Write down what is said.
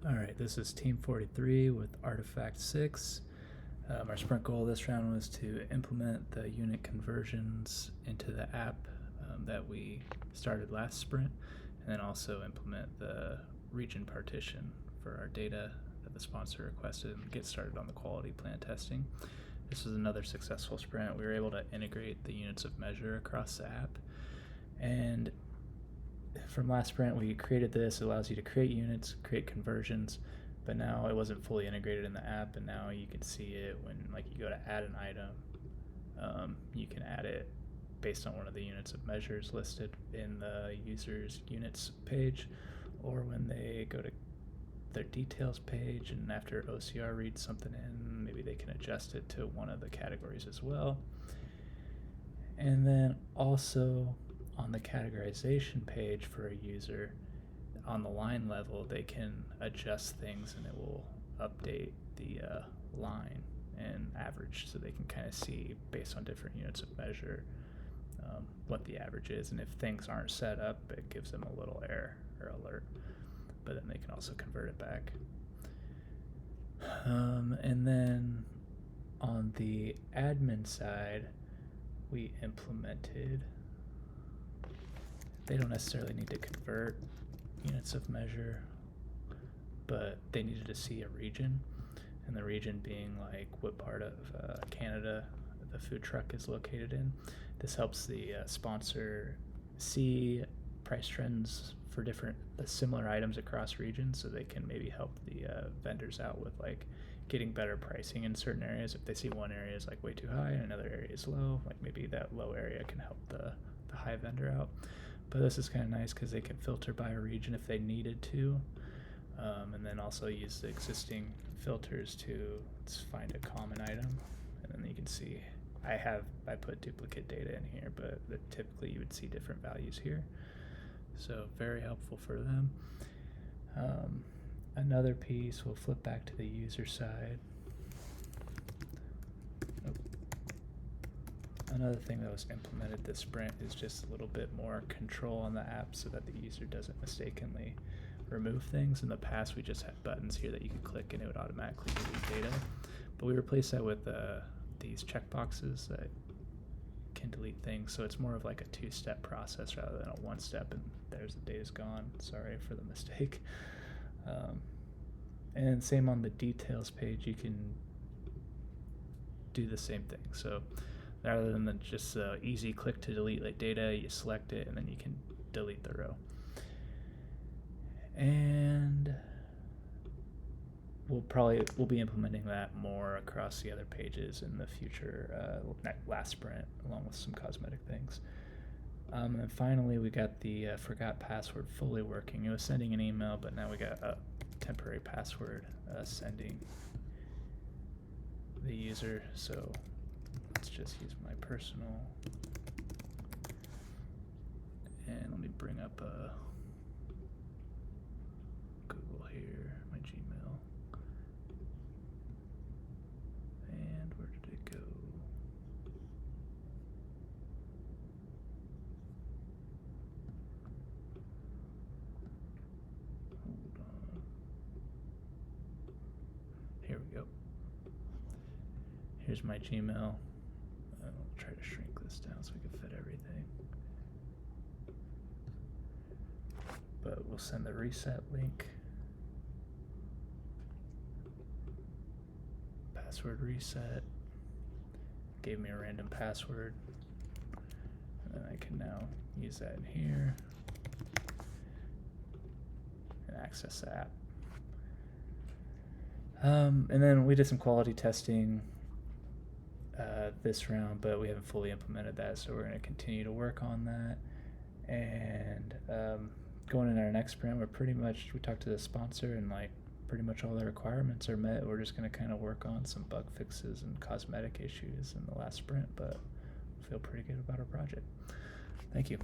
All right, this is Team 43 with Artifact 6. Our sprint goal this round was to implement the unit conversions into the app that we started last sprint, and then also implement the region partition for our data that the sponsor requested and get started on the quality plan testing. This was another successful sprint. We were able to integrate the units of measure across the app, and from last sprint we created this. It allows you to create units, create conversions, but now it wasn't fully integrated in the app, and now you can see it when you go to add an item. You can add it based on one of the units of measures listed in the user's units page, or when they go to their details page and after OCR reads something in, maybe they can adjust it to one of the categories as well. And then also on the categorization page for a user, on the line level, they can adjust things and it will update the line and average, so they can kind of see based on different units of measure what the average is. And if things aren't set up, it gives them a little error or alert, but then they can also convert it back. And then on the admin side, we implemented, they don't necessarily need to convert units of measure, but they needed to see a region, and the region being like what part of Canada the food truck is located in. This helps the sponsor see price trends for different similar items across regions, so they can maybe help the vendors out with getting better pricing in certain areas. If they see one area is way too high and another area is low, maybe that low area can help the high vendor out. But this is kind of nice because they can filter by a region if they needed to, and then also use the existing filters to find a common item. And then you can see I put duplicate data in here, but typically you would see different values here. So very helpful for them. Another piece, we'll flip back to the user side. Another thing that was implemented this sprint is just a little bit more control on the app so that the user doesn't mistakenly remove things. In the past, we just had buttons here that you could click and it would automatically delete data, but we replaced that with these checkboxes that can delete things. So it's more of a two-step process rather than a one-step, and there's the data's gone. Sorry for the mistake. And same on the details page, you can do the same thing. So rather than just easy click to delete data, you select it and then you can delete the row. And we'll be implementing that more across the other pages in the future, last sprint, along with some cosmetic things. And finally, we got the forgot password fully working. It was sending an email, but now we got a temporary password sending the user. So let's just use my personal, and let me bring up Google here, my Gmail, and where did it go? Hold on. Here we go. Here's my Gmail. I'll try to shrink this down so we can fit everything. But we'll send the reset link. Password reset. Gave me a random password. And then I can now use that in here and access the app. And then we did some quality testing this round, but we haven't fully implemented that, so we're going to continue to work on that. And going in our next sprint, we talked to the sponsor, and pretty much all the requirements are met. We're just going to kind of work on some bug fixes and cosmetic issues in the last sprint, but feel pretty good about our project. Thank you.